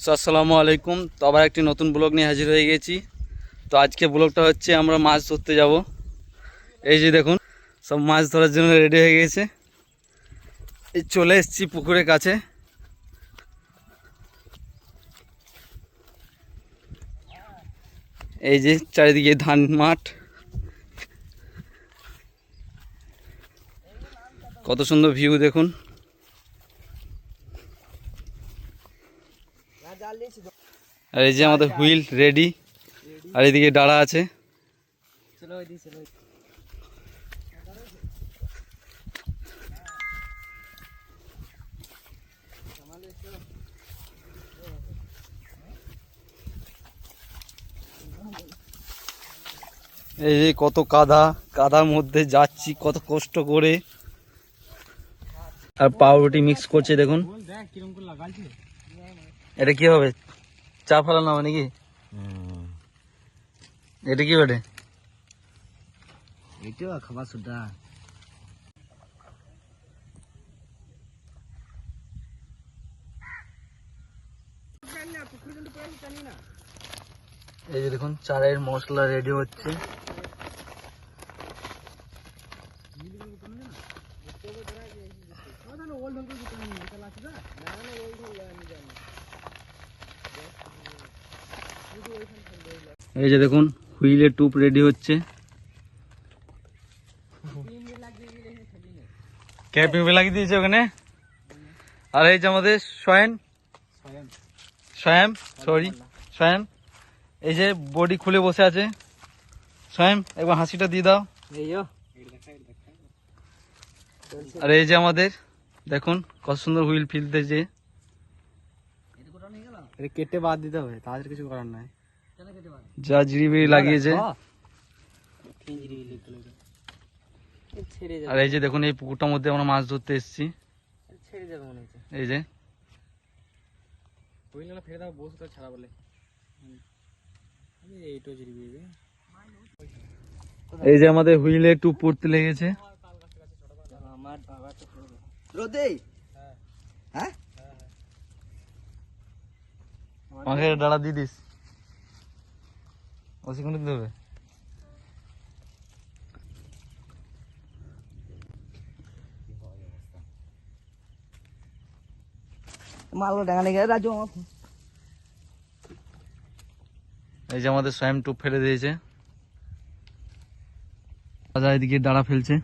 আসসালামু আলাইকুম। তো আবার একটি নতুন ব্লগ নিয়ে হাজির হয়ে গেছি। তো আজকে ব্লগটা হচ্ছে আমরা মাছ ধরতে যাব। এই যে দেখুন সব মাছ ধরার জন্য রেডি হয়ে গেছে। এই চলে এসেছি পুকুরের কাছে। এই যে চারিদিকে ধান মাঠ, কত সুন্দর ভিউ দেখুন। আর এই যে আমাদের হুইল রেডি, আর এদিকে ডাড়া আছে। এই যে কত কাদার মধ্যে যাচ্ছি কত কষ্ট করে। আর পাউরুটি মিক্স করছে দেখুন। এটা কি হবে? চা ফেলানো হবে নাকি? এটা কি বটে? এটা খাবার সুদ্ধা। এই যে দেখুন চায়ের মশলা রেডি হচ্ছে। এই যে দেখুন হুইলের টুপ রেডি হচ্ছে। ক্যাপিং লাগিয়ে দিয়েছে ওখানে। আর এই যে আমাদের সয়াম এই যে বডি খুলে বসে আছে। সয়াম একবার হাসিটা দিয়ে দাও। আর এই যে আমাদের দেখুন কত সুন্দর হুইল ফিলতেছে। কেটে বাদ দিতে হবে, তাদের কিছু করার নাই। যা জিরিবিরি লাগিয়েছে। আর এই যে দেখুন এই পুকুরটার মধ্যে আমরা মাছ ধরতে এসেছি। এই যে এই যে আমাদের হুইলে একটু পড়তে লেগেছে। আমাকে ডালা দিয়ে দিস, ওখানে দিতে হবে। এই যে আমাদের স্বয়ং টুপ ফেলে দিয়েছে। রাজা এদিকে ডাড়া ফেলছে।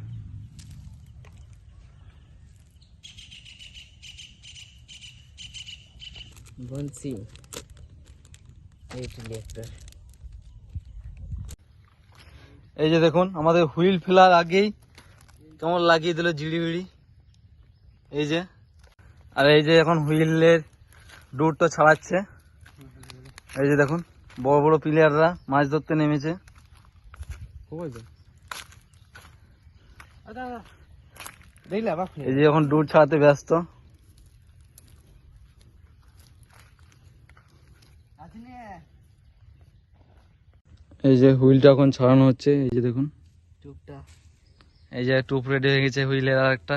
এই যে দেখুন আমাদের হুইল ফেলার আগেই কেমন লাগিয়ে দিল জিড়িবিড়ি। এই যে আর এই যে এখন হুইলের ডুরটা ছাড়াচ্ছে। এই যে দেখুন বড় বড় প্লেয়াররা মাছ ধরতে নেমেছে। এই যে এখন ডুর ছাড়াতে ব্যস্ত। এই যে হুইলটা এখন ছাড়ানো হচ্ছে। এই যে দেখুন এই যে টুপ রেডি হয়ে গেছে হুইলের আর একটা।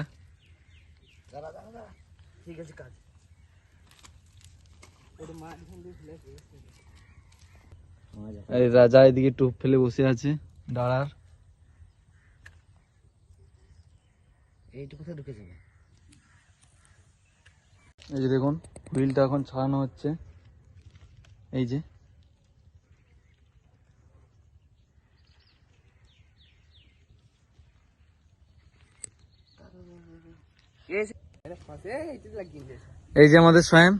এই রাজা এদিকে টুপ ফেলে বসে আছে ডাড়ার। এই যে দেখুন হুইলটা এখন ছাড়ানো হচ্ছে। এই যে এই যে আমাদের স্বয়ং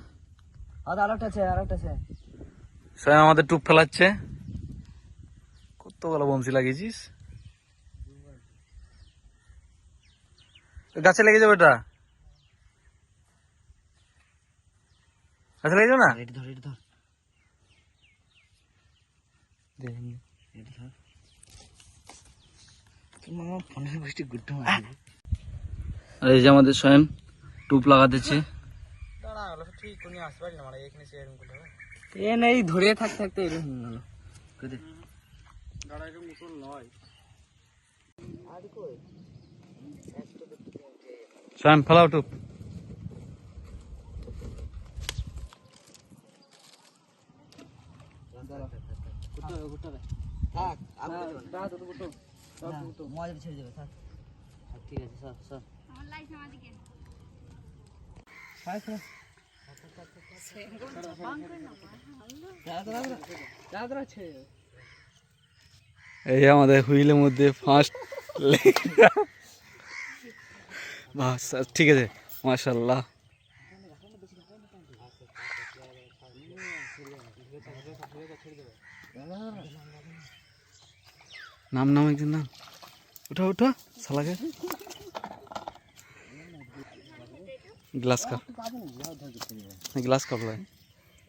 স্বয়ং আমাদের টুপ ফেলাচ্ছে। কতগুলো বংশী লাগিয়েছিস? গাছে লেগে যাবে, এটা গাছে লেগে যাবে না। আর এই যে আমাদের স্বয়ং টুপ লাগাতেছে। ধরে থাকতে থাকতে স্বয়ং ফেলাও টুপ। ছেড়ে দেবে থাক ঠিক আছে সর সর এই আমাদের হুইলের মধ্যে ফার্স্ট বাস ঠিক আছে মাশাআল্লাহ। নাম নাম একদিন নাম উঠা উঠা সালাকে গ্লাস কাপ গ্লাস কাপ লাই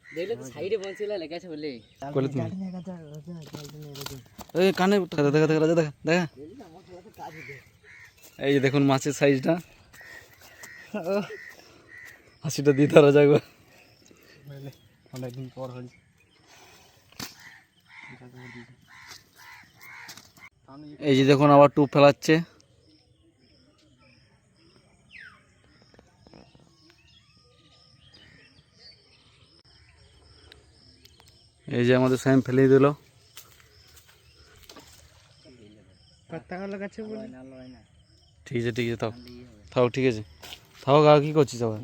দেখলে তো সাইডে বলছিল লেগেছে বলে কইলে তুমি এই কানে উঠা দেখা দেখা রাজা দেখা দেখা এই যে দেখুন মাছের সাইজটা হাসিটা দিতে রাজা গো অনেকদিন পর হল এই যে দেখুন আবার টুপ ফেলাচ্ছে এই যে আমাদের সাইম ফেলে দিল ঠিক আছে ঠিক আছে তাও থাও ঠিক আছে থাও গা কি করছিস আবার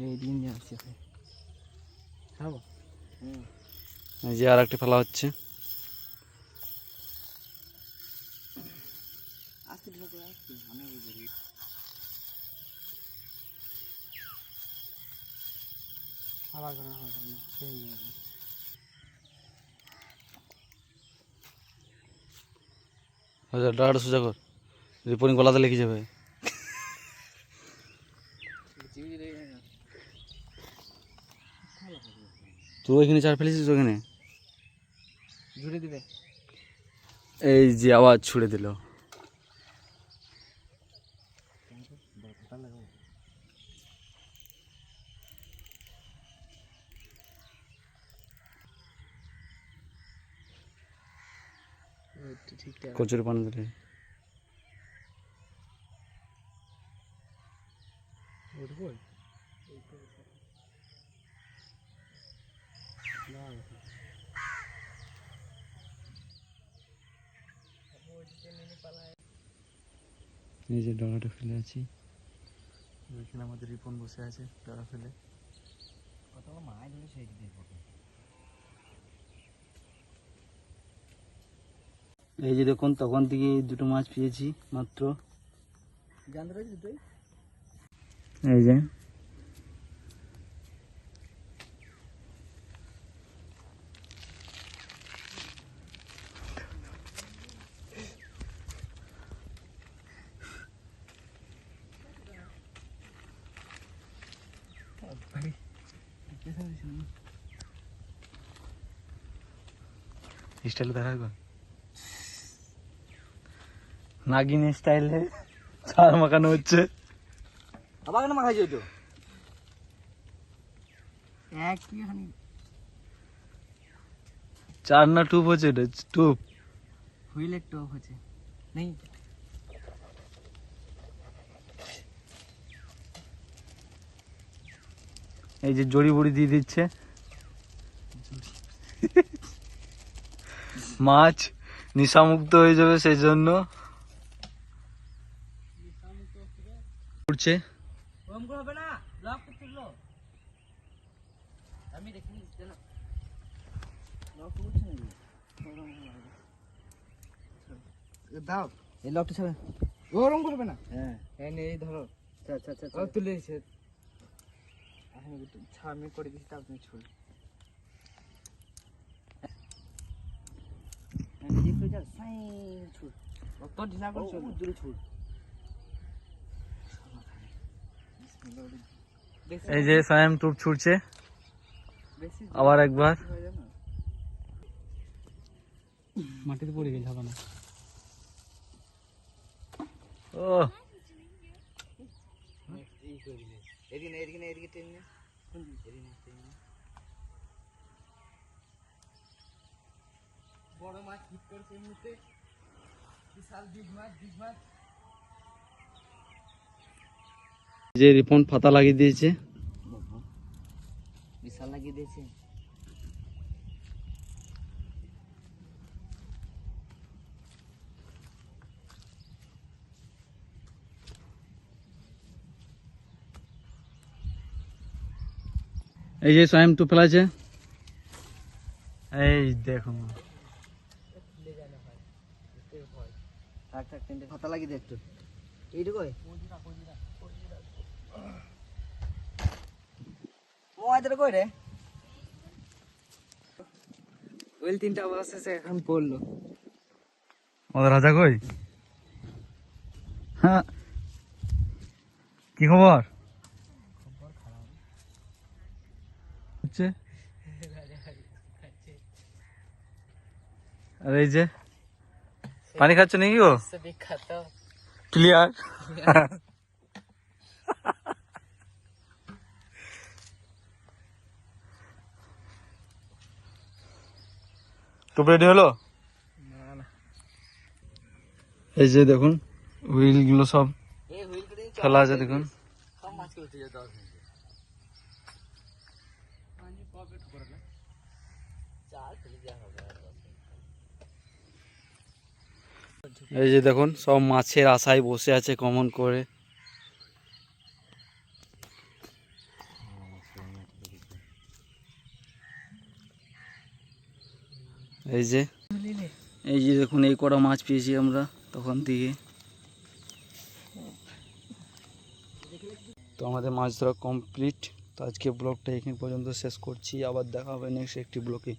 এই যে আর একটি ফেলা হচ্ছে ডাটা সোজা কর রিপোর্টিং গলাতে লেগে যাবে তুই ওইখানে চার ফেলেছিস ওখানে জুড়ে দিবে এই যে আওয়াজ ছুড়ে দিল ঠিকঠাক কচুরি পানি ধরে এই যে ডগাটা ফেলে আছি ওইখানে আমাদের রিপন বসে আছে ডগা ফেলে এই যে দেখুন তখন থেকে দুটো মাছ পেয়েছি মাত্র এই যে স্টাইল দেখা গো নাগিন স্টাইলে চার মাখানো হচ্ছে আবার কেন মাখাই যেত একটুখানি চার না টুপ হচ্ছে এটা টুপ হুইলের টোপ হচ্ছে নেই এই যে জড়ি বড়ি দিয়ে দিচ্ছে মাছ নেশামুক্ত হয়ে যাবে সেই জন্য উঠছে ওরকম করে হবে না লক করতে লো আমি দেখিনি জানো লক করছে না দাও এই লকটা ছাড়ে ওরকম করবে না হ্যাঁ এই নে এই ধরো আচ্ছা আচ্ছা আচ্ছা তুলে এসে আমি ছাড়মি করে দিছি তা আপনি ছুল আমি দেখো যা সাই ছুল কত ঢিলা করে ছুল দূরে ছুল এই যে সায়েম টুপ ছুটছে আবার একবার মাটিতে পড়ে গেল হবে না ও এদিকে টেনে বড় মাছ হিট করছে এই মুহূর্তে বিশাল বিগ মাছ যে রিপন পাতা লাগিয়ে দিয়েছে বিশাল লাগিয়ে দিয়েছে এই যে সাইম তো ফেলাছে, এই দেখুন। থাক থাক, তিনটে খাতা লাগিয়ে দে একটু। এইটুকু মোবাইলটা কই রে? ওই তিনটা অবশেষে এখন পড়লো। আমাদের রাজা কই? হ্যাঁ, কি খবর? হচ্ছে আর এই যে পানি খাচ্ছ নাকি গো? বিখ্যাত ক্লিয়ার। তো রেডি হলো? এই যে দেখুন হুইল গুলো সব ফেলা আছে, দেখুন। এই যে দেখুন সব মাছের আশায় বসে আছে কমন করে। এই যে দেখুন এই কটা মাছ পেয়েছি আমরা তখন থেকে। তো আমাদের মাছ ধরা কমপ্লিট। তো আজকে ব্লগটা এখানে পর্যন্ত শেষ করছি, আবার দেখা হবে নেক্সট একটি ব্লগে।